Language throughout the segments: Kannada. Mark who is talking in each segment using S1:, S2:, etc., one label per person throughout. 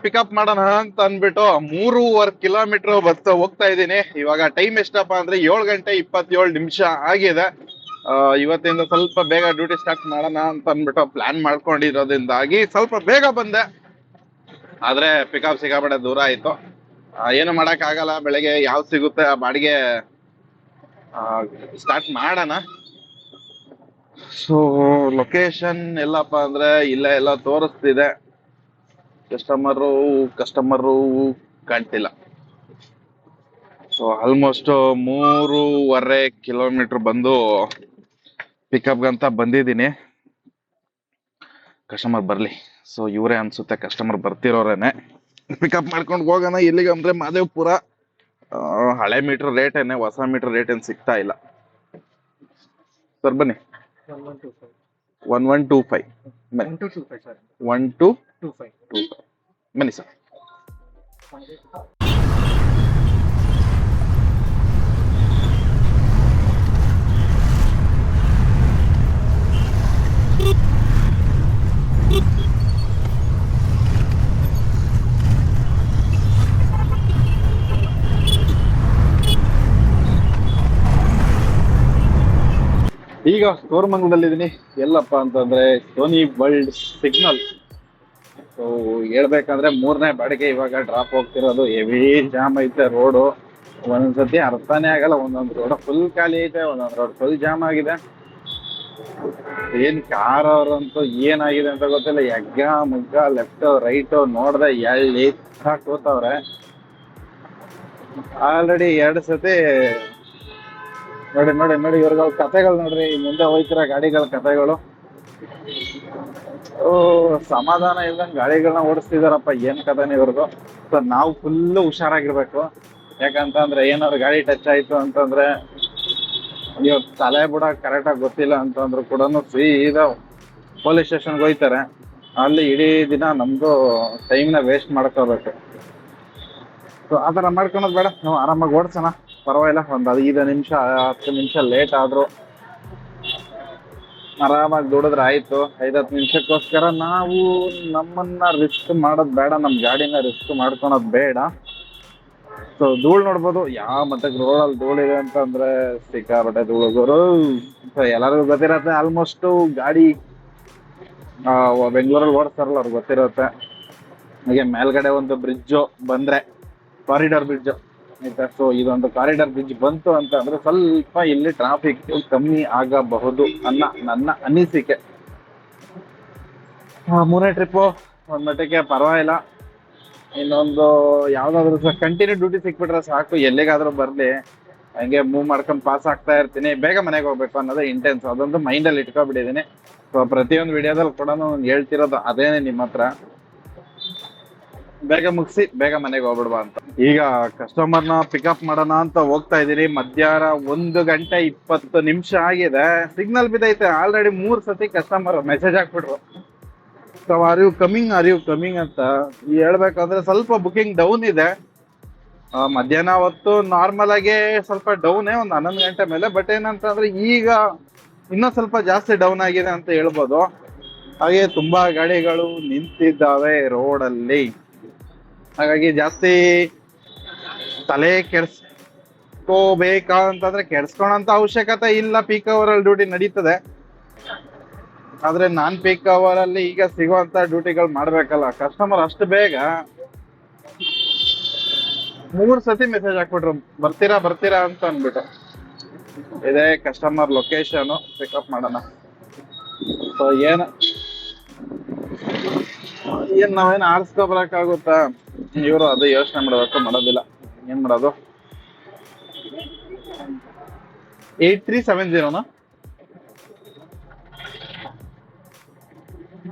S1: ಪಿಕಪ್ ಮಾಡೋಣ ಅಂತ ಅಂದ್ಬಿಟ್ಟು 3.5 ಕಿಲೋಮೀಟರ್ ಹೋಗ್ತಾ ಇದ್ದೀನಿ. ಇವಾಗ ಟೈಮ್ ಎಷ್ಟಪ್ಪ ಅಂದ್ರೆ 7:27 ಆಗಿದೆ. ಇವತ್ತಿಂದ ಸ್ವಲ್ಪ ಬೇಗ ಡ್ಯೂಟಿ ಸ್ಟಾರ್ಟ್ ಮಾಡೋಣ ಅಂತ ಅಂದ್ಬಿಟ್ಟು ಪ್ಲಾನ್ ಮಾಡ್ಕೊಂಡಿರೋದ್ರಿಂದಾಗಿ ಸ್ವಲ್ಪ ಬೇಗ ಬಂದೆ. ಆದ್ರೆ ಪಿಕಪ್ ಸಿಕ್ಕಾಪಟ್ಟೆ ದೂರ ಆಯ್ತು. ಏನು ಮಾಡಕ್ ಆಗಲ್ಲ, ಬೆಳಗ್ಗೆ ಯಾವ್ದು ಸಿಗುತ್ತೆ ಆ ಬಾಡಿಗೆ ಸ್ಟಾರ್ಟ್ ಮಾಡೋಣ. ಸೊ ಲೊಕೇಶನ್ ಎಲ್ಲಪ್ಪ ಅಂದ್ರೆ ಇಲ್ಲೇ ಎಲ್ಲ ತೋರಿಸ್ತಿದೆ. ಕಸ್ಟಮರು ಕಾಣ್ತಿಲ್ಲ. ಸೊ ಆಲ್ಮೋಸ್ಟ್ 3.5 ಕಿಲೋಮೀಟರ್ ಬಂದು ಪಿಕಪ್ಗಂತ ಬಂದಿದ್ದೀನಿ. ಕಸ್ಟಮರ್ ಬರ್ಲಿ. ಸೊ ಇವರೇ ಅನ್ಸುತ್ತೆ, ಕಸ್ಟಮರ್ ಬರ್ತಿರೋರೇನೆ. ಪಿಕಪ್ ಮಾಡ್ಕೊಂಡು ಹೋಗೋಣ. ಎಲ್ಲಿಗೆ ಅಂದ್ರೆ ಮಾದೇವಪುರ. ಹಳೆ ಮೀಟರ್ ರೇಟ್ ಏನೇ, ಹೊಸ ಮೀಟರ್ ರೇಟ್ ಏನ್ ಸಿಗ್ತಾ ಇಲ್ಲ. ಸರ್ ಬನ್ನಿ. 1125 1225 ಬನ್ನಿ ಸರ್. ಈಗ ಕೋರಮಂಗಲದಲ್ಲಿದ್ದೀನಿ. ಎಲ್ಲಪ್ಪ ಅಂತಂದ್ರೆ ಸೋನಿ ವರ್ಲ್ಡ್ ಸಿಗ್ನಲ್. ಸೊ ಹೇಳ್ಬೇಕಂದ್ರೆ 3ನೇ ಬಾಡಿಗೆ ಇವಾಗ ಡ್ರಾಪ್ ಹೋಗ್ತಿರೋದು. ಹೆವಿ ಜಾಮ್ ಐತೆ ರೋಡು. ಒಂದೊಂದ್ಸತಿ ಅರ್ಥನೇ ಆಗಲ್ಲ. ಒಂದೊಂದು ರೋಡ್ ಫುಲ್ ಖಾಲಿ ಐತೆ, ಒಂದೊಂದು ರೋಡ್ ಫುಲ್ ಜಾಮ್ ಆಗಿದೆ. ಏನ್ ಕಾರ್ ಅವ್ರಂತೂ ಏನಾಗಿದೆ ಅಂತ ಗೊತ್ತಿಲ್ಲ. ಎಗ್ಗ ಮುಗ್ಗ ಲೆಫ್ಟ್ ರೈಟ್ ನೋಡ್ದೆ ಎಳ್ಳಿ ಕೂತವ್ರೆ. ಆಲ್ರೆಡಿ 2 ಸತಿ ನೋಡಿ ಇವ್ರಗಳ ಕಥೆಗಳು ನೋಡ್ರಿ. ಮುಂದೆ ಹೋಯ್ತಿರೋ ಗಾಡಿಗಳ ಕಥೆಗಳು. ಸಮಾಧಾನ ಇಲ್ದಂಗ್ ಗಾಡಿಗಳನ್ನ ಓಡಿಸ್ತಿದಾರಪ್ಪ. ಏನ್ ಕಥೆನೇ ಇವ್ರದ್ದು. ಸೊ ನಾವು ಫುಲ್ ಹುಷಾರಾಗಿರ್ಬೇಕು. ಯಾಕಂತಂದ್ರೆ ಏನಾದ್ರು ಗಾಡಿ ಟಚ್ ಆಯ್ತು ಅಂತಂದ್ರೆ ಇವ್ರ ತಲೆ ಬುಡ ಕರೆಕ್ಟಾಗಿ ಗೊತ್ತಿಲ್ಲ ಅಂತಂದ್ರು ಕೂಡ ಸೀದಾ ಪೊಲೀಸ್ ಸ್ಟೇಷನ್ಗೆ ಹೋಯ್ತಾರೆ. ಅಲ್ಲಿ ಇಡೀ ದಿನ ನಮ್ದು ಟೈಮ್ನ ವೇಸ್ಟ್ ಮಾಡ್ಕೋಬೇಕು. ಸೊ ಆ ಥರ ಮಾಡ್ಕೊಳೋದು ಬೇಡ. ನಾವು ಆರಾಮಾಗಿ ಓಡಿಸೋಣ, ಪರವಾಗಿಲ್ಲ. ಒಂದು 5 ನಿಮಿಷ 10 ನಿಮಿಷ ಲೇಟ್ ಆದ್ರು ಆರಾಮಾಗಿ ದುಡಿದ್ರೆ ಆಯ್ತು. 5-10 ನಿಮಿಷಕ್ಕೋಸ್ಕರ ನಾವು ನಮ್ಮನ್ನ ರಿಸ್ಕ್ ಮಾಡೋದು ಬೇಡ, ನಮ್ಮ ಗಾಡಿನ ರಿಸ್ಕ್ ಮಾಡ್ಕೊಳೋದು ಬೇಡ. ಸೊ ಧೂಳು ನೋಡ್ಬೋದು. ಯಾವ ಮತ್ತೆ ರೋಡಲ್ಲಿ ಧೂಳಿದೆ ಅಂತಂದ್ರೆ ಸಿಕ್ಕಾಪಟ್ಟೆ ಧೂಳುಗೋರು. ಸೊ ಎಲ್ಲರಿಗೂ ಗೊತ್ತಿರತ್ತೆ ಆಲ್ಮೋಸ್ಟ್. ಗಾಡಿ ಬೆಂಗಳೂರಲ್ಲಿ ಓಡಿಸ್ತಾರಲ್ಲ ಅವ್ರಿಗೆ ಗೊತ್ತಿರುತ್ತೆ. ಹಾಗೆ ಮೇಲ್ಗಡೆ ಒಂದು ಬ್ರಿಡ್ಜು ಬಂದ್ರೆ, ಕಾರಿಡಾರ್ ಬ್ರಿಡ್ಜ್ ಆಯ್ತಾ. ಸೊ ಇದೊಂದು ಕಾರಿಡಾರ್ ಬ್ರಿಡ್ಜ್ ಬಂತು ಅಂತ ಅಂದ್ರೆ ಸ್ವಲ್ಪ ಇಲ್ಲಿ ಟ್ರಾಫಿಕ್ ಕಮ್ಮಿ ಆಗಬಹುದು ನನ್ನ ಅನಿಸಿಕೆ. 3ನೇ ಟ್ರಿಪ್ಪು ಒಂದ್ ಮಟ್ಟಿಗೆ ಪರವಾಗಿಲ್ಲ. ಇನ್ನೊಂದು ಯಾವ್ದಾದ್ರು ಕಂಟಿನ್ಯೂ ಡ್ಯೂಟಿ ಸಿಕ್ಬಿಟ್ರೆ ಸಾಕು, ಎಲ್ಲಿಗಾದ್ರೂ ಬರ್ಲಿ ಹಂಗೆ ಮೂವ್ ಮಾಡ್ಕೊಂಡು ಪಾಸ್ ಆಗ್ತಾ ಇರ್ತೀನಿ. ಬೇಗ ಮನೆಗೆ ಹೋಗ್ಬೇಕು ಅನ್ನೋದು ಇಂಟೆನ್ಸ್. ಅದೊಂದು ಮೈಂಡಲ್ಲಿ ಇಟ್ಕೊಬಿಟ್ಟಿದ್ದೀನಿ. ಸೊ ಪ್ರತಿಯೊಂದು ವಿಡಿಯೋದಲ್ಲಿ ಕೂಡ ಹೇಳ್ತಿರೋದು ಅದೇನೆ ನಿಮ್ಮ ಹತ್ರ. ಬೇಗ ಮುಗಿಸಿ ಬೇಗ ಮನೆಗೆ ಹೋಗ್ಬಿಡ್ಬಾ ಅಂತ. ಈಗ ಕಸ್ಟಮರ್ನ ಪಿಕಪ್ ಮಾಡೋಣ ಅಂತ ಹೋಗ್ತಾ ಇದೀನಿ. ಮಧ್ಯಾಹ್ನ 1:20 ಆಗಿದೆ. ಸಿಗ್ನಲ್ ಬಿದ್ದೈತೆ. ಆಲ್ರೆಡಿ 3 ಸತಿ ಕಸ್ಟಮರ್ ಮೆಸೇಜ್ ಹಾಕ್ಬಿಟ್ರು. ಸೊ ಆರ್ ಯು ಕಮಿಂಗ್ ಅಂತ ಹೇಳ್ಬೇಕಂದ್ರೆ ಸ್ವಲ್ಪ ಬುಕಿಂಗ್ ಡೌನ್ ಇದೆ. ಮಧ್ಯಾಹ್ನ ಹೊತ್ತು ನಾರ್ಮಲ್ ಆಗಿ ಸ್ವಲ್ಪ ಡೌನೇ, ಒಂದು 11 ಗಂಟೆ ಮೇಲೆ. ಬಟ್ ಏನಂತಂದ್ರೆ ಈಗ ಇನ್ನೂ ಸ್ವಲ್ಪ ಜಾಸ್ತಿ ಡೌನ್ ಆಗಿದೆ ಅಂತ ಹೇಳ್ಬೋದು. ಹಾಗೆ ತುಂಬಾ ಗಾಡಿಗಳು ನಿಂತಿದ್ದಾವೆ ರೋಡಲ್ಲಿ. ಹಾಗಾಗಿ ಜಾಸ್ತಿ ತಲೆ ಕೆಡ್ಸ್ಕೋಬೇಕಾ ಅಂತಂದ್ರೆ ಕೆಡ್ಸ್ಕೊಳಂತ ಅವಶ್ಯಕತೆ ಇಲ್ಲ. ಪೀಕ್ ಅವರ್ ಅಲ್ಲಿ ಡ್ಯೂಟಿ ನಡೀತದೆ. ಆದ್ರೆ ನಾನ್ ಪೀಕ್ ಅವರ್ ಅಲ್ಲಿ ಈಗ ಸಿಗುವಂತ ಡ್ಯೂಟಿಗಳು ಮಾಡ್ಬೇಕಲ್ಲ. ಕಸ್ಟಮರ್ ಅಷ್ಟು ಬೇಗ 3 ಸತಿ ಮೆಸೇಜ್ ಹಾಕ್ಬಿಟ್ರು, ಬರ್ತೀರಾ ಅಂತ ಅಂದ್ಬಿಟ್ಟು. ಇದೇ ಕಸ್ಟಮರ್ ಲೊಕೇಶನ್. ಪಿಕಪ್ ಮಾಡೋಣ. ಸೊ ಏನ್ ನಾವೇನು ಆರಿಸ್ಕೊಬರಕ್ಕಾಗುತ್ತಾ? ಇವರು ಅದು ಯೋಚನೆ ಮಾಡ್ಬೇಕು, ಮಾಡೋದಿಲ್ಲ. ಏನ್ ಮಾಡೋದು? 8370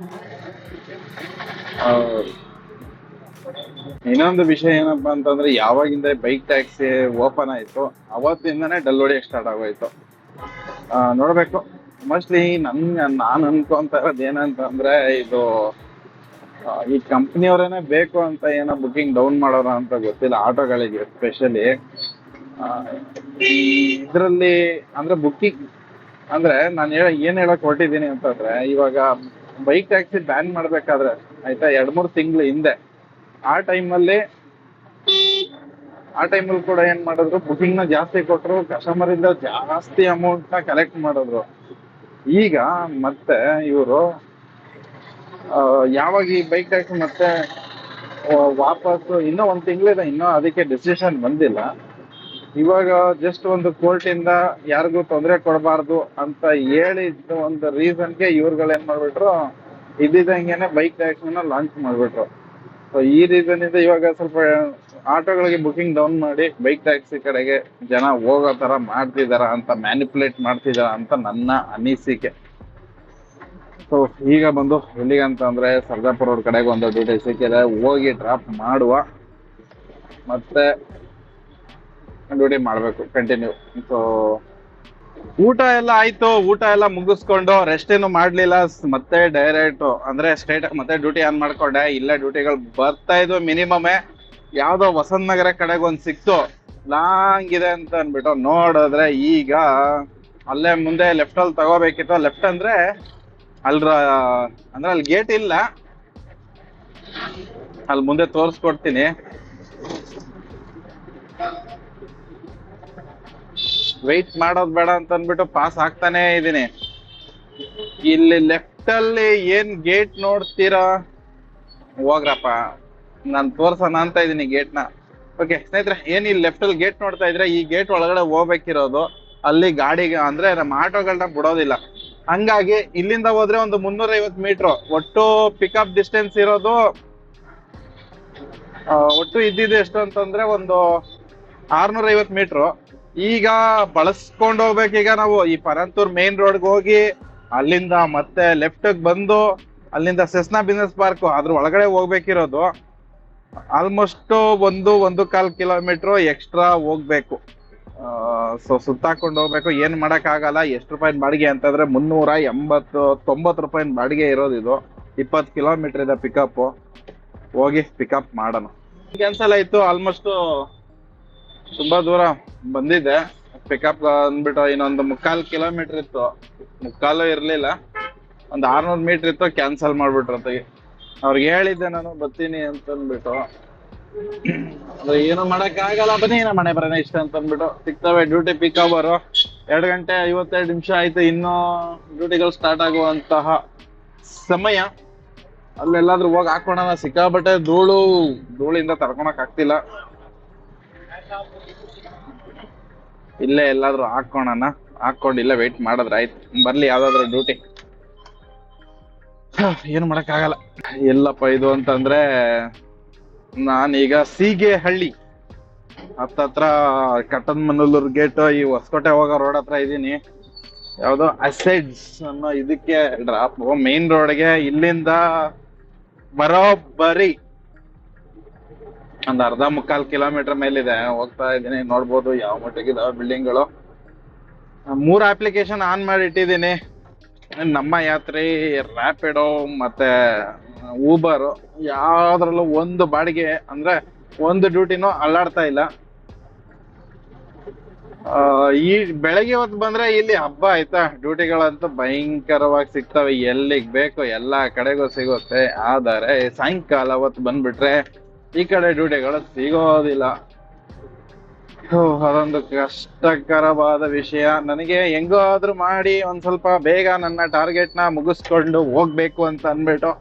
S1: ಇನ್ನೊಂದು ವಿಷಯ ಏನಪ್ಪಾ ಅಂತಂದ್ರೆ, ಯಾವಾಗಿಂದ ಬೈಕ್ ಟ್ಯಾಕ್ಸಿ ಓಪನ್ ಆಯ್ತು ಅವತ್ತಿಂದಾನೇ ಡಲ್ ಹೊಡಿಯಕ್ ಸ್ಟಾರ್ಟ್ ಆಗೋಯ್ತು. ನೋಡ್ಬೇಕು. ಮೋಸ್ಟ್ಲಿ ನಾನು ಅನ್ಕೊಂತ ಇರೋದು ಏನಂತಂದ್ರೆ, ಇದು ಈ ಕಂಪ್ನಿಯವರೇನೆ ಬೇಕು ಅಂತ ಏನೋ ಬುಕಿಂಗ್ ಡೌನ್ ಮಾಡೋರ ಅಂತ ಗೊತ್ತಿಲ್ಲ. ಆಟೋಗಳಿಗೆ ಎಸ್ಪೆಷಲಿ ಇದರಲ್ಲಿ ಅಂದ್ರೆ ಬುಕಿಂಗ್ ಅಂದ್ರೆ ನಾನು ಏನ್ ಹೇಳಕ್ ಹೊರಟಿದ್ದೀನಿ ಅಂತಂದ್ರೆ, ಇವಾಗ ಬೈಕ್ ಟ್ಯಾಕ್ಸಿ ಬ್ಯಾನ್ ಮಾಡ್ಬೇಕಾದ್ರೆ ಆಯ್ತಾ, 2-3 ತಿಂಗಳು ಹಿಂದೆ ಆ ಟೈಮಲ್ಲಿ ಕೂಡ ಏನ್ ಮಾಡಿದ್ರು, ಬುಕಿಂಗ್ ನ ಜಾಸ್ತಿ ಕೊಟ್ರು, ಕಸ್ಟಮರ್ ಇಂದ ಜಾಸ್ತಿ ಅಮೌಂಟ್ ನ ಕಲೆಕ್ಟ್ ಮಾಡಿದ್ರು. ಈಗ ಮತ್ತೆ ಇವರು ಯಾವಾಗ ಈ ಬೈಕ್ ಟ್ಯಾಕ್ಸಿ ಮತ್ತೆ ವಾಪಸ್ ಇನ್ನೂ 1 ತಿಂಗಳಿದೆ, ಇನ್ನೂ ಅದಕ್ಕೆ ಡಿಸಿಷನ್ ಬಂದಿಲ್ಲ. ಇವಾಗ ಜಸ್ಟ್ ಒಂದು ಕೋರ್ಟ್ ಇಂದ ಯಾರಿಗೂ ತೊಂದರೆ ಕೊಡಬಾರ್ದು ಅಂತ ಹೇಳಿದ ಒಂದು ರೀಸನ್ಗೆ ಇವ್ರುಗಳು ಏನ್ ಮಾಡ್ಬಿಟ್ರು, ಇದ್ದಿದ್ದಂಗೆನೆ ಬೈಕ್ ಟ್ಯಾಕ್ಸಿನ ಲಾಂಚ್ ಮಾಡ್ಬಿಟ್ರು. ಸೊ ಈ ರೀಸನ್ ಇಂದ ಇವಾಗ ಸ್ವಲ್ಪ ಆಟೋಗಳಿಗೆ ಬುಕಿಂಗ್ ಡೌನ್ ಮಾಡಿ ಬೈಕ್ ಟ್ಯಾಕ್ಸಿ ಕಡೆಗೆ ಜನ ಹೋಗೋ ತರ ಮಾಡ್ತಿದಾರ ಅಂತ, ಮ್ಯಾನಿಪುಲೇಟ್ ಮಾಡ್ತಿದಾರ ಅಂತ ನನ್ನ ಅನಿಸಿಕೆ. ಸೊ ಈಗ ಬಂದು ಎಲ್ಲಿಗಂತ ಅಂದ್ರೆ ಸರ್ಜಾಪುರ ರೋಡ್ ಕಡೆಗೆ ಒಂದು ಡ್ಯೂಟಿ ಸಿಕ್ಕಿದೆ, ಹೋಗಿ ಡ್ರಾಪ್ ಮಾಡುವ, ಮತ್ತೆ ಡ್ಯೂಟಿ ಮಾಡ್ಬೇಕು ಕಂಟಿನ್ಯೂ. ಸೊ ಊಟ ಎಲ್ಲ ಆಯ್ತು, ಊಟ ಎಲ್ಲ ಮುಗಿಸ್ಕೊಂಡು ರೆಸ್ಟ್ ಏನು ಮಾಡ್ಲಿಲ್ಲ, ಮತ್ತೆ ಡೈರೆಕ್ಟ್ ಅಂದ್ರೆ ಸ್ಟ್ರೈಟ್ ಮತ್ತೆ ಡ್ಯೂಟಿ ಆನ್ ಮಾಡ್ಕೊಂಡೆ. ಇಲ್ಲೇ ಡ್ಯೂಟಿಗಳು ಬರ್ತಾ ಇದ್ವು ಮಿನಿಮಮ್. ಯಾವ್ದೋ ವಸಂತ ನಗರ ಕಡೆಗೆ ಒಂದ್ ಸಿಕ್ತು, ಲಾಂಗ್ ಇದೆ ಅಂತ ಅನ್ಬಿಟ್ಟು ನೋಡಿದ್ರೆ ಈಗ ಅಲ್ಲೇ ಮುಂದೆ ಲೆಫ್ಟ್ ಅಲ್ಲಿ ತಗೋಬೇಕಿತ್ತು. ಲೆಫ್ಟ್ ಅಂದ್ರೆ ಅಲ್ಲಿ ಗೇಟ್ ಇಲ್ಲ, ಅಲ್ಲಿ ಮುಂದೆ ತೋರಿಸ್ಕೊಡ್ತೀನಿ. ವೆಯ್ಟ್ ಮಾಡೋದ್ ಬೇಡ ಅಂತ ಅನ್ಬಿಟ್ಟು ಪಾಸ್ ಆಗ್ತಾನೆ ಇದೀನಿ. ಇಲ್ಲಿ ಲೆಫ್ಟ್ ಅಲ್ಲಿ ಏನ್ ಗೇಟ್ ನೋಡ್ತೀರಾ, ಹೋಗ್ರಪ್ಪ, ನಾನ್ ತೋರ್ಸೋಣ ಅಂತ ಇದೀನಿ ಗೇಟ್ ನ. ಓಕೆ ಸ್ನೇಹಿತರೆ, ಏನ್ ಇಲ್ಲಿ ಲೆಫ್ಟ್ ಅಲ್ಲಿ ಗೇಟ್ ನೋಡ್ತಾ ಇದ್ರೆ, ಈ ಗೇಟ್ ಒಳಗಡೆ ಹೋಗ್ಬೇಕಿರೋದು. ಅಲ್ಲಿ ಗಾಡಿಗೆ ಅಂದ್ರೆ ನಮ್ಮ ಆಟೋಗಳನ್ನ ಬಿಡೋದಿಲ್ಲ, ಹಂಗಾಗಿ ಇಲ್ಲಿಂದ ಹೋದ್ರೆ ಒಂದು 350 ಮೀಟರ್ ಒಟ್ಟು ಪಿಕಪ್ ಡಿಸ್ಟೆನ್ಸ್ ಇರೋದು. ಒಟ್ಟು ಇದ್ದಿದ್ದು ಎಷ್ಟು ಅಂತಂದ್ರೆ ಒಂದು 650 ಮೀಟರ್. ಈಗ ಬಳಸ್ಕೊಂಡು ಹೋಗ್ಬೇಕೀಗ ನಾವು ಈ ಪರಂತೂರ್ ಮೇನ್ ರೋಡ್ಗೆ ಹೋಗಿ, ಅಲ್ಲಿಂದ ಮತ್ತೆ ಲೆಫ್ಟ್ ಬಂದು, ಅಲ್ಲಿಂದ ಸೆಸ್ನಾ ಬಿಸ್ನೆಸ್ ಪಾರ್ಕ್ ಅದ್ರ ಒಳಗಡೆ ಹೋಗ್ಬೇಕಿರೋದು. ಆಲ್ಮೋಸ್ಟ್ 1.25 ಕಿಲೋಮೀಟರ್ ಎಕ್ಸ್ಟ್ರಾ ಹೋಗ್ಬೇಕು. ಸೊ ಸುತ್ತಾಕೊಂಡು ಹೋಗ್ಬೇಕು, ಏನ್ ಮಾಡಕ್ ಆಗಲ್ಲ. ಎಷ್ಟು ರೂಪಾಯಿ ಬಾಡಿಗೆ ಅಂತಂದ್ರೆ 390 ರೂಪಾಯಿ ಬಾಡಿಗೆ ಇರೋದು. ಇದು 20 ಕಿಲೋಮೀಟರ್ ಇದೆ ಪಿಕಪ್. ಹೋಗಿ ಪಿಕಪ್ ಮಾಡೋಣ. ಕ್ಯಾನ್ಸಲ್ ಆಯ್ತು, ಆಲ್ಮೋಸ್ಟ್ ತುಂಬಾ ದೂರ ಬಂದಿದ್ದೆ. ಪಿಕಪ್ ಅಂದ್ಬಿಟ್ಟು ಇನ್ನೊಂದು 3/4 ಕಿಲೋಮೀಟರ್ ಇತ್ತು, 3/4 ಇರ್ಲಿಲ್ಲ, ಒಂದು 600 ಮೀಟರ್ ಇತ್ತು, ಕ್ಯಾನ್ಸಲ್ ಮಾಡ್ಬಿಟ್ರು. ಅವ್ರಿಗೆ ಹೇಳಿದ್ದೆ ನಾನು ಬರ್ತೀನಿ ಅಂತ ಅಂದ್ಬಿಟ್ಟು. ಏನು ಮಾಡಕ್ ಆಗಲ್ಲ, ಬನ್ನಿ ನಮ್ಮ ಮನೆ ಬರೋಣ ಇಷ್ಟ ಅಂತ ಅಂದ್ಬಿಟ್ಟು ಸಿಗ್ತವೆ ಡ್ಯೂಟಿ ಪಿಕ್ ಅವರು. 2:52 ಆಯ್ತು, ಇನ್ನೂ ಡ್ಯೂಟಿಗಳು ಸ್ಟಾರ್ಟ್ ಆಗುವಂತಹ ಸಮಯ. ಅಲ್ಲೆಲ್ಲಾದ್ರೂ ಹೋಗಿ ಹಾಕೋಣ, ಸಿಕ್ಕಾಬಟ್ಟೆ ಧೂಳಿಂದ ತರ್ಕೊಳಕ್ ಆಗ್ತಿಲ್ಲ. ಇಲ್ಲೇ ಎಲ್ಲಾದ್ರೂ ಹಾಕೋಣ, ಹಾಕೊಂಡು ಇಲ್ಲೇ ವೆಯ್ಟ್ ಮಾಡಿದ್ರೆ ಆಯ್ತು, ಬರ್ಲಿ ಯಾವ್ದಾದ್ರು ಡ್ಯೂಟಿ. ಏನು ಮಾಡಕ್ ಆಗಲ್ಲ. ಎಲ್ಲಪ್ಪ ಇದು ಅಂತಂದ್ರೆ, ನಾನೀಗ ಸೀಗೆಹಳ್ಳಿ ಹತ್ತತ್ರ ಕಟ್ಟದಮನ್ನೂರು ಗೇಟ್, ಈ ಹೊಸಕೋಟೆ ಹೋಗೋ ರೋಡ್ ಹತ್ರ ಇದೀನಿ. ಯಾವ್ದೋ ಅಸೈಡ್ಸ್ ಅನ್ನೋ ಇದಕ್ಕೆ ಡ್ರಾಪ್, ಮೇನ್ ರೋಡ್ಗೆ ಇಲ್ಲಿಂದ ಬರೋಬ್ಬರಿ ಒಂದ್ 1/2-3/4 ಕಿಲೋಮೀಟರ್ ಮೇಲಿದೆ. ಹೋಗ್ತಾ ಇದೀನಿ, ನೋಡ್ಬೋದು ಯಾವ ಮಟ್ಟಿಗಿದಾವ ಬಿಲ್ಡಿಂಗ್ಗಳು. 3 ಅಪ್ಲಿಕೇಶನ್ ಆನ್ ಮಾಡಿ ಇಟ್ಟಿದ್ದೀನಿ, ನಮ್ಮ ಯಾತ್ರಿ, ರ್ಯಾಪಿಡೋ ಮತ್ತೆ ಊಬರ್. ಯಾವ್ದ್ರಲ್ಲೂ ಒಂದು ಬಾಡಿಗೆ ಅಂದ್ರೆ ಒಂದು ಡ್ಯೂಟಿನೂ ಅಲ್ಲಾಡ್ತಾ ಇಲ್ಲ. ಈ ಬೆಳಗ್ಗೆ ಹೊತ್ತು ಬಂದ್ರೆ ಇಲ್ಲಿ ಹಬ್ಬ ಆಯ್ತಾ, ಡ್ಯೂಟಿಗಳಂತೂ ಭಯಂಕರವಾಗಿ ಸಿಗ್ತವೆ, ಎಲ್ಲಿಗ್ ಬೇಕು ಎಲ್ಲಾ ಕಡೆಗೂ ಸಿಗುತ್ತೆ. ಆದರೆ ಸಾಯಂಕಾಲ ಹೊತ್ತು ಬಂದ್ಬಿಟ್ರೆ ಈ ಕಡೆ ಡ್ಯೂಟಿಗಳು ಸಿಗೋದಿಲ್ಲ. ಅದೊಂದು ಕಷ್ಟಕರವಾದ ವಿಷಯ. ನನಗೆ ಹೆಂಗಾದ್ರೂ ಮಾಡಿ ಒಂದ್ ಸ್ವಲ್ಪ ಬೇಗ ನನ್ನ ಟಾರ್ಗೆಟ್ ನ ಮುಗಿಸ್ಕೊಂಡು ಹೋಗ್ಬೇಕು ಅಂತ ಅನ್ಬಿಟ್ಟು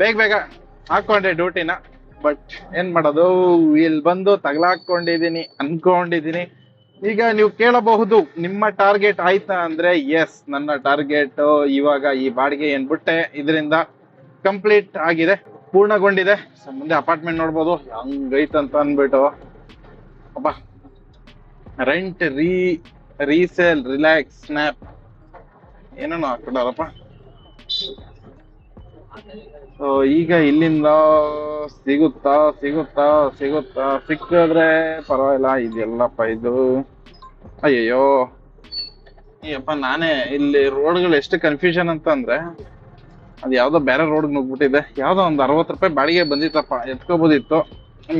S1: ಬೇಗ ಹಾಕೊಂಡೆ ಡ್ಯೂಟಿನ. ಬಟ್ ಏನ್ ಮಾಡೋದು, ಇಲ್ಲಿ ಬಂದು ತಗಲಾಕೊಂಡಿದೀನಿ ಅನ್ಕೊಂಡಿದೀನಿ. ಈಗ ನೀವು ಕೇಳಬಹುದು, ನಿಮ್ಮ ಟಾರ್ಗೆಟ್ ಆಯ್ತಾ ಅಂದ್ರೆ ಎಸ್, ನನ್ನ ಟಾರ್ಗೆಟ್ ಇವಾಗ ಈ ಬಾಡಿಗೆ ಏನ್ ಬಿಟ್ಟೆ ಇದರಿಂದ ಕಂಪ್ಲೀಟ್ ಆಗಿದೆ, ಪೂರ್ಣಗೊಂಡಿದೆ. ಮುಂದೆ ಅಪಾರ್ಟ್ಮೆಂಟ್ ನೋಡ್ಬೋದು ಹಂಗೈತಂತ ಅನ್ಬಿಟ್ಟು. ಅಬ್ಬಾ, ರೆಂಟ್, ರೀಸೇಲ್, ರಿಲ್ಯಾಕ್ಸ್, ಸ್ನ್ಯಾಪ್ ಏನೇನೋ ಹಾಕ್ಬಿಡಾರಪ್ಪ. ಈಗ ಇಲ್ಲಿಂದ ಸಿಗುತ್ತಾ ಸಿಕ್ಕಿದ್ರೆ ಪರವಾಗಿಲ್ಲ. ಇದೆಲ್ಲಪ್ಪ ಇದು, ಅಯ್ಯಯ್ಯೋ ಅಯ್ಯಪ್ಪ, ನಾನೇ ಇಲ್ಲಿ ರೋಡ್ಗಳು ಎಷ್ಟು ಕನ್ಫ್ಯೂಷನ್ ಅಂತ ಅಂದ್ರೆ, ಅದು ಯಾವ್ದೋ ಬೇರೆ ರೋಡ್ ನುಗ್ಬಿಟ್ಟಿದೆ. ಯಾವ್ದೋ ಒಂದು 60 ರೂಪಾಯಿ ಬಾಡಿಗೆ ಬಂದಿತ್ತಪ್ಪ, ಎತ್ಕೋಬೋದಿತ್ತು,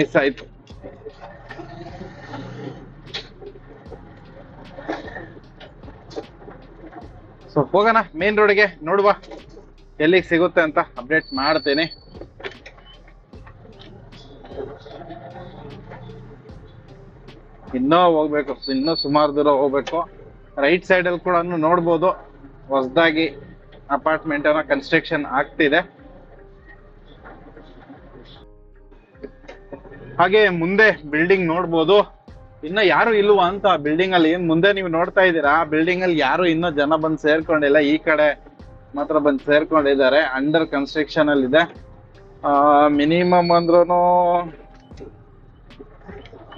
S1: ಮಿಸ್ ಆಯ್ತು. ಸೊ ಹೋಗೋಣ ಮೇನ್ ರೋಡ್ಗೆ, ನೋಡುವ ಎಲ್ಲಿಗೆ ಸಿಗುತ್ತೆ ಅಂತ ಅಪ್ಡೇಟ್ ಮಾಡ್ತೇನೆ. ಇನ್ನೂ ಹೋಗ್ಬೇಕು, ಇನ್ನೂ ಸುಮಾರು ದೂರ ಹೋಗ್ಬೇಕು. ರೈಟ್ ಸೈಡ್ ಅಲ್ಲಿ ಕೂಡ ನೋಡ್ಬೋದು ಹೊಸದಾಗಿ ಅಪಾರ್ಟ್ಮೆಂಟ್ ಏನೋ ಕನ್ಸ್ಟ್ರಕ್ಷನ್ ಆಗ್ತಿದೆ. ಹಾಗೆ ಮುಂದೆ ಬಿಲ್ಡಿಂಗ್ ನೋಡ್ಬೋದು. ಇನ್ನ ಯಾರು ಇಲ್ವಾ ಅಂತ ಬಿಲ್ಡಿಂಗ್ ಅಲ್ಲಿ, ಏನ್ ಮುಂದೆ ನೀವು ನೋಡ್ತಾ ಇದ್ದೀರಾ ಆ ಬಿಲ್ಡಿಂಗ್ ಅಲ್ಲಿ ಯಾರು ಇನ್ನೂ ಜನ ಬಂದು ಸೇರ್ಕೊಂಡಿಲ್ಲ. ಈ ಕಡೆ ಮಾತ್ರ ಬಂದು ಸೇರ್ಕೊಂಡಿದ್ದಾರೆ. ಅಂಡರ್ ಕನ್ಸ್ಟ್ರಕ್ಷನ್ ಅಲ್ಲಿ ಇದೆ. ಮಿನಿಮಮ್ ಅಂದ್ರೂ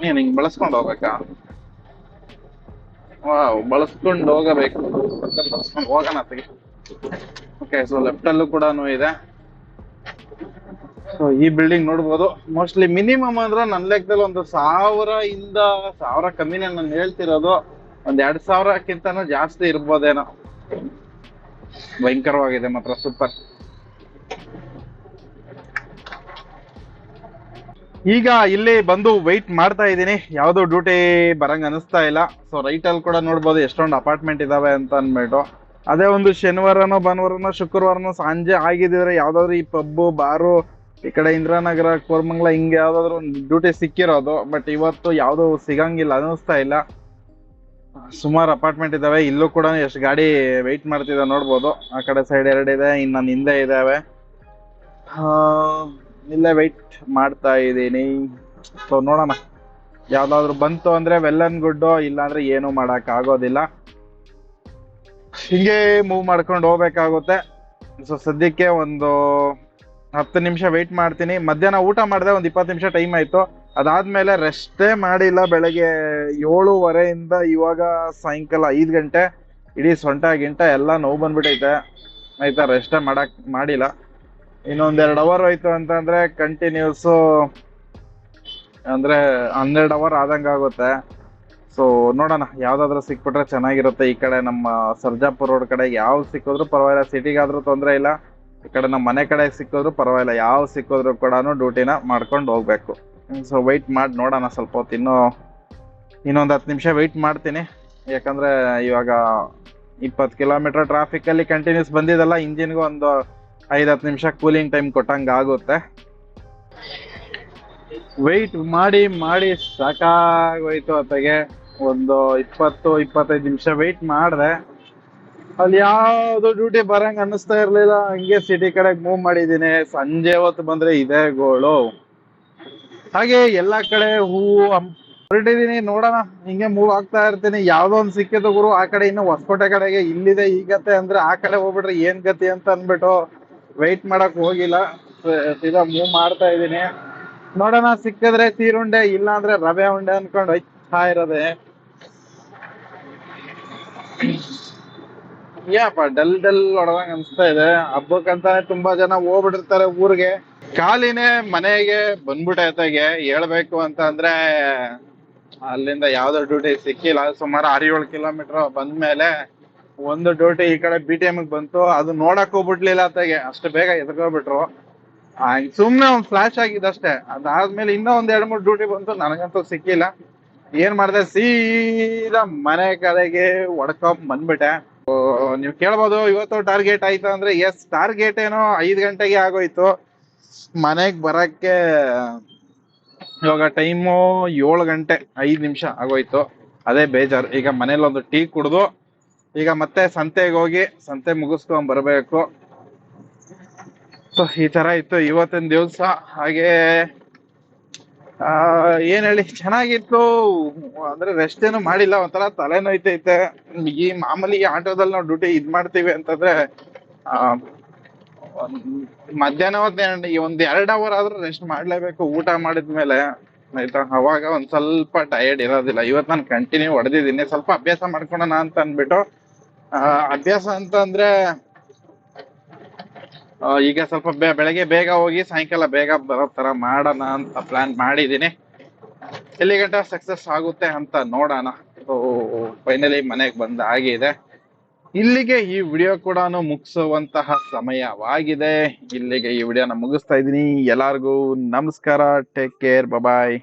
S1: ಏನ್ ಹಿಂಗ್ ಬಳಸ್ಕೊಂಡು ಹೋಗ್ಬೇಕಾ? ಬಳಸ್ಕೊಂಡು ಹೋಗಬೇಕು, ಬಳಸ್ಕೊಂಡು ಹೋಗೋಣ. ಓಕೆ, ಸೊ ಲೆಫ್ಟ್ ಅಲ್ಲೂ ಕೂಡ ಇದೆ. ಸೊ ಈ ಬಿಲ್ಡಿಂಗ್ ನೋಡ್ಬೋದು. ಮೋಸ್ಟ್ಲಿ ಮಿನಿಮಮ್ ಅಂದ್ರೆ ನನ್ನ ಲೆಕ್ಕದಲ್ಲಿ 1,000 ಕಮ್ಮಿನೇ ನಾನು ಹೇಳ್ತಿರೋದು. 2,000ಕ್ಕಿಂತನೂ ಜಾಸ್ತಿ ಇರ್ಬೋದೇನೋ. ಭಯಂಕರವಾಗಿದೆ ಮಾತ್ರ, ಸೂಪರ್. ಈಗ ಇಲ್ಲಿ ಬಂದು ವೆಯ್ಟ್ ಮಾಡ್ತಾ ಇದ್ದೀನಿ, ಯಾವ್ದು ಡ್ಯೂಟಿ ಬರಂಗ್ ಅನಿಸ್ತಾ ಇಲ್ಲ. ಸೊ ರೈಟ್ ಅಲ್ಲಿ ಕೂಡ ನೋಡ್ಬೋದು ಎಷ್ಟೊಂದು ಅಪಾರ್ಟ್ಮೆಂಟ್ ಇದಾವೆ ಅಂತ ಅಂದ್ಬಿಟ್ಟು. ಅದೇ ಒಂದು ಶನಿವಾರನೋ ಭಾನುವಾರನೋ ಶುಕ್ರವಾರನೋ ಸಂಜೆ ಆಗಿದ್ರೆ ಯಾವ್ದಾದ್ರು ಈ ಪಬ್ಬು ಬಾರು ಈ ಕಡೆ ಇಂದ್ರಾನಗರ ಕೋರ್ಮಂಗ್ಲ ಹಿಂಗೆ ಯಾವ್ದಾದ್ರು ಒಂದು ಡ್ಯೂಟಿ ಸಿಕ್ಕಿರೋದು. ಬಟ್ ಇವತ್ತು ಯಾವ್ದು ಸಿಗಂಗಿಲ್ಲ ಅನಿಸ್ತಾ ಇಲ್ಲ. ಸುಮಾರು ಅಪಾರ್ಟ್ಮೆಂಟ್ ಇದಾವೆ. ಇಲ್ಲೂ ಕೂಡ ಎಷ್ಟು ಗಾಡಿ ವೆಯ್ಟ್ ಮಾಡ್ತಿದ್ದ ನೋಡ್ಬೋದು. ಆ ಕಡೆ ಸೈಡ್ 2 ಇದೆ, ಇನ್ನು ಹಿಂದೆ ಇದಾವೆ. ಇಲ್ಲೇ ವೆಯ್ಟ್ ಮಾಡ್ತಾ ಇದ್ದೀನಿ. ಸೊ ನೋಡೋಣ, ಯಾವ್ದಾದ್ರು ಬಂತು ಅಂದ್ರೆ ವೆಲ್ ಅಂಡ್ ಗುಡ್, ಇಲ್ಲಾಂದ್ರೆ ಏನು ಮಾಡಕ್ ಆಗೋದಿಲ್ಲ. ಹಿಂಗೆ ಮೂವ್ ಮಾಡ್ಕೊಂಡು ಹೋಗ್ಬೇಕಾಗುತ್ತೆ. ಸೊ ಸದ್ಯಕ್ಕೆ ಒಂದು 10 ನಿಮಿಷ ವೆಯ್ಟ್ ಮಾಡ್ತೀನಿ. ಮಧ್ಯಾಹ್ನ ಊಟ ಮಾಡಿದೆ, ಒಂದು 20 ನಿಮಿಷ ಟೈಮ್ ಆಯ್ತು. ಅದಾದ್ಮೇಲೆ ರೆಸ್ಟೇ ಮಾಡಿಲ್ಲ. ಬೆಳಗ್ಗೆ 7:30 ಇವಾಗ ಸಾಯಂಕಾಲ 5 ಗಂಟೆ. ಇಡೀ ಸೊಂಟ ಗಿಂಟ ಎಲ್ಲ ನೋವು ಬಂದ್ಬಿಟ್ಟೈತೆ ಆಯ್ತಾ. ರೆಸ್ಟೇ ಮಾಡಿಲ್ಲ. ಇನ್ನೊಂದ್ 2 ಅವರ್ ಹೋಯ್ತು ಅಂತಂದ್ರೆ ಕಂಟಿನ್ಯೂಸ್ ಅಂದ್ರೆ 12 ಅವರ್ ಆದಂಗ ಆಗುತ್ತೆ. ಸೊ ನೋಡೋಣ, ಯಾವ್ದಾದ್ರು ಸಿಕ್ಬಿಟ್ರೆ ಚೆನ್ನಾಗಿರುತ್ತೆ. ಈ ಕಡೆ ನಮ್ಮ ಸರ್ಜಾಪುರ ರೋಡ್ ಕಡೆ ಯಾವ್ ಸಿಕ್ಕಿದ್ರು ಪರವಾಗಿಲ್ಲ, ಸಿಟಿಗಾದ್ರೂ ತೊಂದರೆ ಇಲ್ಲ. ಈ ಕಡೆ ನಮ್ಮ ಮನೆ ಕಡೆ ಸಿಕ್ಕಿದ್ರು ಪರವಾಗಿಲ್ಲ, ಯಾವ ಸಿಕ್ಕಿದ್ರು ಕೂಡ ಡ್ಯೂಟಿನ ಮಾಡ್ಕೊಂಡು ಹೋಗ್ಬೇಕು. ಸೊ ವೆಯ್ಟ್ ಮಾಡಿ ನೋಡೋಣ ಸ್ವಲ್ಪ ಹೊತ್ತು. ಇನ್ನೊಂದು 10 ನಿಮಿಷ ವೆಯ್ಟ್ ಮಾಡ್ತೀನಿ. ಯಾಕಂದ್ರೆ ಇವಾಗ 20 ಕಿಲೋಮೀಟರ್ ಟ್ರಾಫಿಕ್ ಅಲ್ಲಿ ಕಂಟಿನ್ಯೂಸ್ ಬಂದಿದ್ದಲ್ಲ, ಇಂಜಿನ್ಗೂ ಒಂದು 5-10 ನಿಮಿಷ ಕೂಲಿಂಗ್ ಟೈಮ್ ಕೊಟ್ಟಂಗ ಆಗುತ್ತೆ. ವೆಯ್ಟ್ ಮಾಡಿ ಸಾಕಾಗೋಯ್ತು. ಅತ್ತಗೆ ಒಂದು 20-25 ನಿಮಿಷ ವೆಯ್ಟ್ ಮಾಡಿದೆ. ಅಲ್ಲಿ ಯಾವ್ದು ಡ್ಯೂಟಿ ಬರಂಗ್ ಅನ್ನಿಸ್ತಾ ಇರ್ಲಿಲ್ಲ. ಹಂಗೆ ಸಿಟಿ ಕಡೆ ಮೂವ್ ಮಾಡಿದೀನಿ. ಸಂಜೆ ಹೊತ್ತು ಬಂದ್ರೆ ಇದೇ ಗೋಳು. ಹಾಗೆ ಎಲ್ಲಾ ಕಡೆ ಹೂವು ಹೊರಟಿದೀನಿ. ನೋಡೋಣ, ಹಿಂಗೆ ಮೂವ್ ಆಗ್ತಾ ಇರ್ತೀನಿ. ಯಾವ್ದೋ ಒಂದ್ ಸಿಕ್ಕಿದ ಗುರು ಆ ಕಡೆ, ಇನ್ನು ಹೊಸಕೋಟೆ ಕಡೆಗೆ ಇಲ್ಲಿದೆ ಈ ಗತೆ ಅಂದ್ರೆ ಆ ಕಡೆ ಹೋಗ್ಬಿಟ್ರೆ ಏನ್ ಗತಿ ಅಂತ ಅಂದ್ಬಿಟ್ಟು ವೆಯ್ಟ್ ಮಾಡಕ್ ಹೋಗಿಲ್ಲ. ಸೀದಾ ಮೂವ್ ಮಾಡ್ತಾ ಇದೀನಿ. ನೋಡೋಣ, ಸಿಕ್ಕಿದ್ರೆ ತೀರುಂಡೆ, ಇಲ್ಲ ಅಂದ್ರೆ ರವೆ ಉಂಡೆ ಅನ್ಕೊಂಡು ಹೋಯ್ತಾ ಇರೋದೆ. ಯಪ್ಪ ಡಲ್ ಹೊಡೆದಂಗ ಅನ್ಸ್ತಾ ಇದೆ. ಹಬ್ಬಕ್ಕಂತ ತುಂಬಾ ಜನ ಹೋಗ್ಬಿಟ್ಟಿರ್ತಾರೆ ಊರಿಗೆ. ಕಾಲಿನೇ ಮನೆಗೆ ಬಂದ್ಬಿಟ್ಟೈತೆಗೆ ಹೇಳ್ಬೇಕು ಅಂತ ಅಂದ್ರೆ. ಅಲ್ಲಿಂದ ಯಾವ್ದೋ ಡ್ಯೂಟಿ ಸಿಕ್ಕಿಲ್ಲ. ಸುಮಾರು 6-7 ಕಿಲೋಮೀಟರ್ ಬಂದ್ಮೇಲೆ ಒಂದು ಡ್ಯೂಟಿ ಈ ಕಡೆ BTM ಬಂತು. ಅದು ನೋಡಕ್ ಹೋಗ್ಬಿಡ್ಲಿಲ್ಲ ಅತ್ತಗೆ, ಅಷ್ಟು ಬೇಗ ಎದ್ಕೋಬಿಟ್ರು. ಸುಮ್ನೆ ಒಂದ್ ಫ್ಲಾಶ್ ಆಗಿದ್ದಷ್ಟೇ. ಅದಾದ್ಮೇಲೆ ಇನ್ನೂ ಒಂದ್ 2-3 ಡ್ಯೂಟಿ ಬಂತು, ನನಗಂತೂ ಸಿಕ್ಕಿಲ್ಲ. ಏನ್ ಮಾಡಿದೆ, ಸೀದಾ ಮನೆ ಕಡೆಗೆ ಹೊಡ್ಕೊಂಡ್ ಬಂದ್ಬಿಟ್ಟೆ. ನೀವ್ ಕೇಳ್ಬೋದು ಇವತ್ತು ಟಾರ್ಗೆಟ್ ಆಯ್ತು ಅಂದ್ರೆ, ಎಸ್ ಟಾರ್ಗೆಟ್ ಏನೋ 5 ಗಂಟೆಗೆ ಆಗೋಯ್ತು. ಮನೆಗ್ ಬರಕ್ಕೆ ಇವಾಗ ಟೈಮು 7 ಗಂಟೆ 5 ನಿಮಿಷ ಆಗೋಯ್ತು. ಅದೇ ಬೇಜಾರು. ಈಗ ಮನೇಲಿ ಒಂದು ಟೀ ಕುಡ್ದು ಈಗ ಮತ್ತೆ ಸಂತೆಗೆ ಹೋಗಿ ಸಂತೆ ಮುಗಿಸ್ಕೊಂಡ್ ಬರ್ಬೇಕು. ಸೊ ಈ ತರ ಇತ್ತು ಇವತ್ತಿನ ದಿವ್ಸ. ಹಾಗೆ ಏನ್ ಹೇಳಿ, ಚೆನ್ನಾಗಿತ್ತು. ಅಂದ್ರೆ ರೆಸ್ಟ್ ಏನು ಮಾಡಿಲ್ಲ, ಒಂಥರ ತಲೆನೋಯ್ತೈತೆ. ಈ ಮಾಮೂಲಿ ಆಟೋದಲ್ಲಿ ನಾವು ಡ್ಯೂಟಿ ಇದ್ ಮಾಡ್ತೀವಿ ಅಂತಂದ್ರೆ ಮಧ್ಯಾಹ್ನ ಹೊತ್ತು ಒಂದ್ 2 ಅವರ್ ಆದ್ರೂ ರೆಸ್ಟ್ ಮಾಡ್ಲೇಬೇಕು ಊಟ ಮಾಡಿದ್ಮೇಲೆ ಆಯ್ತಾ. ಅವಾಗ ಒಂದ್ ಸ್ವಲ್ಪ ಟಯರ್ಡ್ ಇರೋದಿಲ್ಲ. ಇವತ್ ನಾನು ಕಂಟಿನ್ಯೂ ಹೊಡೆದಿದ್ದೀನಿ. ಸ್ವಲ್ಪ ಅಭ್ಯಾಸ ಮಾಡ್ಕೊಳೋಣ ಅಂತ ಅಂದ್ಬಿಟ್ಟು. ಅಭ್ಯಾಸ ಅಂತ ಅಂದ್ರೆ ಈಗ ಸ್ವಲ್ಪ ಬೆಳಗ್ಗೆ ಬೇಗ ಹೋಗಿ ಸಾಯಂಕಾಲ ಬೇಗ ಬರೋ ತರ ಮಾಡೋಣ ಅಂತ ಪ್ಲಾನ್ ಮಾಡಿದೀನಿ. ಎಲ್ಲಿ ಗಂಟ ಸಕ್ಸಸ್ ಆಗುತ್ತೆ ಅಂತ ನೋಡೋಣ. ಸೊ ಫೈನಲಿ ಮನೆಗೆ ಬಂದ ಆಗಿದೆ. ಇಲ್ಲಿಗೆ ಈ ವಿಡಿಯೋ ಕೂಡ ಮುಗಿಸುವಂತಹ ಸಮಯವಾಗಿದೆ. ಇಲ್ಲಿಗೆ ಈ ವಿಡಿಯೋನ ಮುಗಿಸ್ತಾ ಇದ್ದೀನಿ. ಎಲ್ಲಾರ್ಗೂ ನಮಸ್ಕಾರ. Take care. ಬಾಯ್.